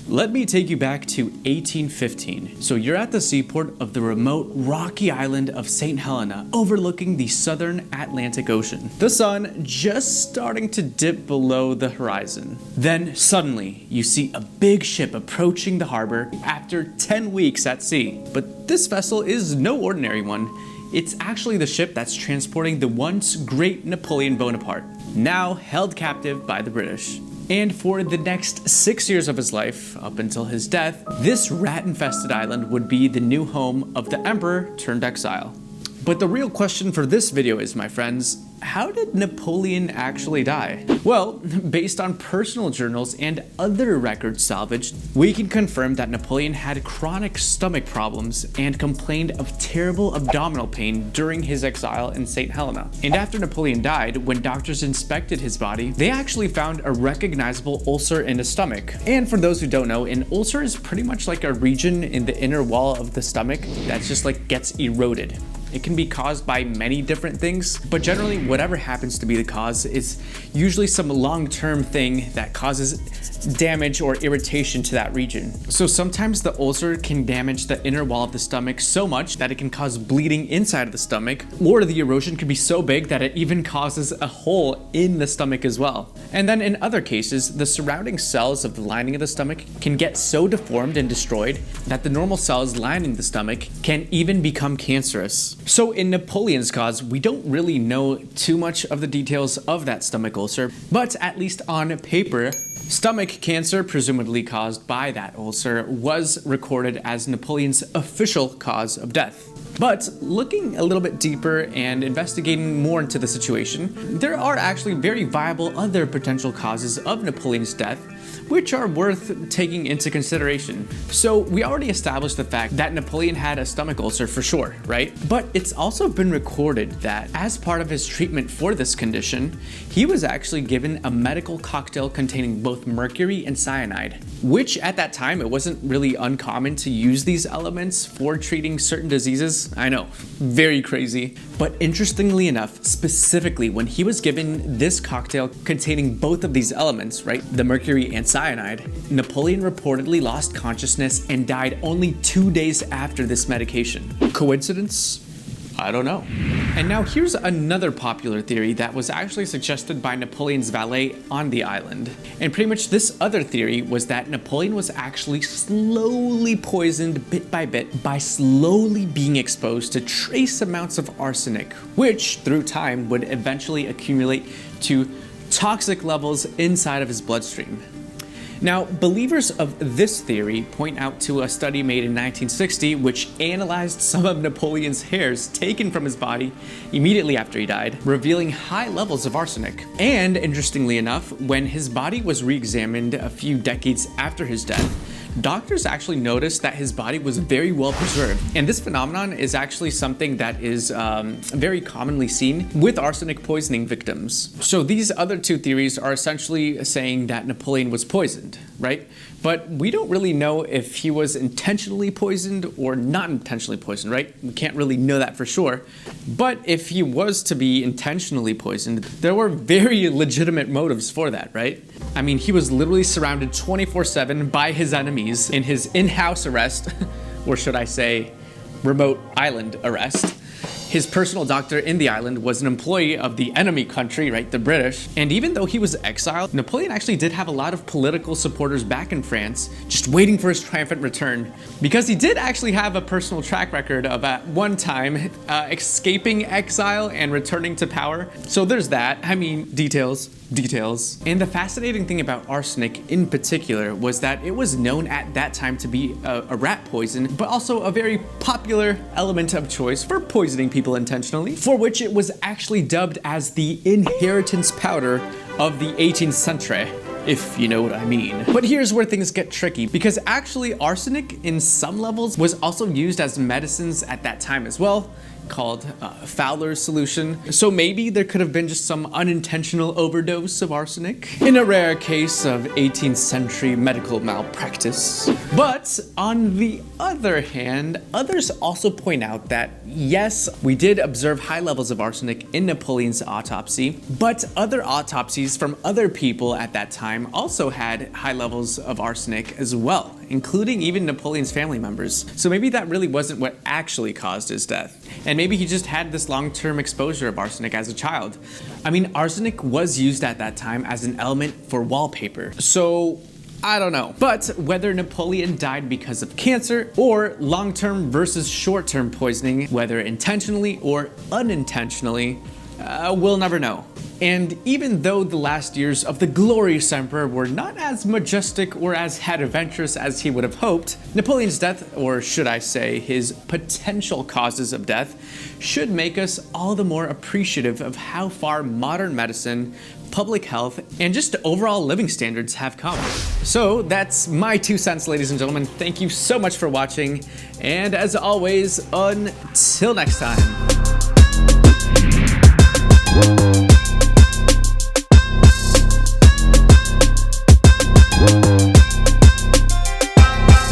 Let me take you back to 1815. So you're at the seaport of the remote rocky island of St. Helena, overlooking the southern Atlantic Ocean. The sun just starting to dip below the horizon. Then suddenly you see a big ship approaching the harbor after 10 weeks at sea. But this vessel is no ordinary one. It's actually the ship that's transporting the once great Napoleon Bonaparte, now held captive by the British. And for the next 6 years of his life, up until his death, this rat-infested island would be the new home of the emperor turned exile. But the real question for this video is, my friends, how did Napoleon actually die? Well, based on personal journals and other records salvaged, we can confirm that Napoleon had chronic stomach problems and complained of terrible abdominal pain during his exile in St. Helena. And after Napoleon died, when doctors inspected his body, they actually found a recognizable ulcer in his stomach. And for those who don't know, an ulcer is pretty much like a region in the inner wall of the stomach that just gets eroded. It can be caused by many different things, but generally whatever happens to be the cause is usually some long-term thing that causes damage or irritation to that region. So sometimes the ulcer can damage the inner wall of the stomach so much that it can cause bleeding inside of the stomach, or the erosion can be so big that it even causes a hole in the stomach as well. And then in other cases, the surrounding cells of the lining of the stomach can get so deformed and destroyed that the normal cells lining the stomach can even become cancerous. So in Napoleon's cause, we don't really know too much of the details of that stomach ulcer, but at least on paper, stomach cancer, presumably caused by that ulcer, was recorded as Napoleon's official cause of death. But looking a little bit deeper and investigating more into the situation, there are actually very viable other potential causes of Napoleon's death, which are worth taking into consideration. So we already established the fact that Napoleon had a stomach ulcer for sure, right? But it's also been recorded that as part of his treatment for this condition, he was actually given a medical cocktail containing both mercury and cyanide, which at that time, it wasn't really uncommon to use these elements for treating certain diseases. I know, very crazy. But interestingly enough, specifically when he was given this cocktail containing both of these elements, right, the mercury and cyanide, Napoleon reportedly lost consciousness and died only 2 days after this medication. Coincidence? I don't know. And now here's another popular theory that was actually suggested by Napoleon's valet on the island. And pretty much this other theory was that Napoleon was actually slowly poisoned bit by bit by slowly being exposed to trace amounts of arsenic, which through time would eventually accumulate to toxic levels inside of his bloodstream. Now, believers of this theory point out to a study made in 1960 which analyzed some of Napoleon's hairs taken from his body immediately after he died, revealing high levels of arsenic. And interestingly enough, when his body was re-examined a few decades after his death, doctors actually noticed that his body was very well preserved. And this phenomenon is actually something that is very commonly seen with arsenic poisoning victims. So these other two theories are essentially saying that Napoleon was poisoned, right? But we don't really know if he was intentionally poisoned or not intentionally poisoned, right? We can't really know that for sure. But if he was to be intentionally poisoned, there were very legitimate motives for that, right? I mean, he was literally surrounded 24/7 by his enemies in his in-house arrest, or should I say, remote island arrest. His personal doctor in the island was an employee of the enemy country, right, the British. And even though he was exiled, Napoleon actually did have a lot of political supporters back in France, just waiting for his triumphant return. Because he did actually have a personal track record of at one time escaping exile and returning to power. So there's that. I mean, details. And the fascinating thing about arsenic in particular was that it was known at that time to be a rat poison, but also a very popular element of choice for poisoning people intentionally, for which it was actually dubbed as the inheritance powder of the 18th century, if you know what I mean. But here's where things get tricky, because actually arsenic in some levels was also used as medicines at that time as well. called Fowler's solution. So maybe there could have been just some unintentional overdose of arsenic in a rare case of 18th century medical malpractice. But on the other hand, others also point out that yes, we did observe high levels of arsenic in Napoleon's autopsy, but other autopsies from other people at that time also had high levels of arsenic as well, including even Napoleon's family members. So maybe that really wasn't what actually caused his death. And maybe he just had this long-term exposure of arsenic as a child. I mean, arsenic was used at that time as an element for wallpaper. So I don't know. But whether Napoleon died because of cancer or long-term versus short-term poisoning, whether intentionally or unintentionally, we'll never know. And even though the last years of the glorious emperor were not as majestic or as adventurous as he would have hoped, Napoleon's death, or should I say his potential causes of death, should make us all the more appreciative of how far modern medicine, public health, and just overall living standards have come. So that's my 2 cents, ladies and gentlemen. Thank you so much for watching, and as always, until next time.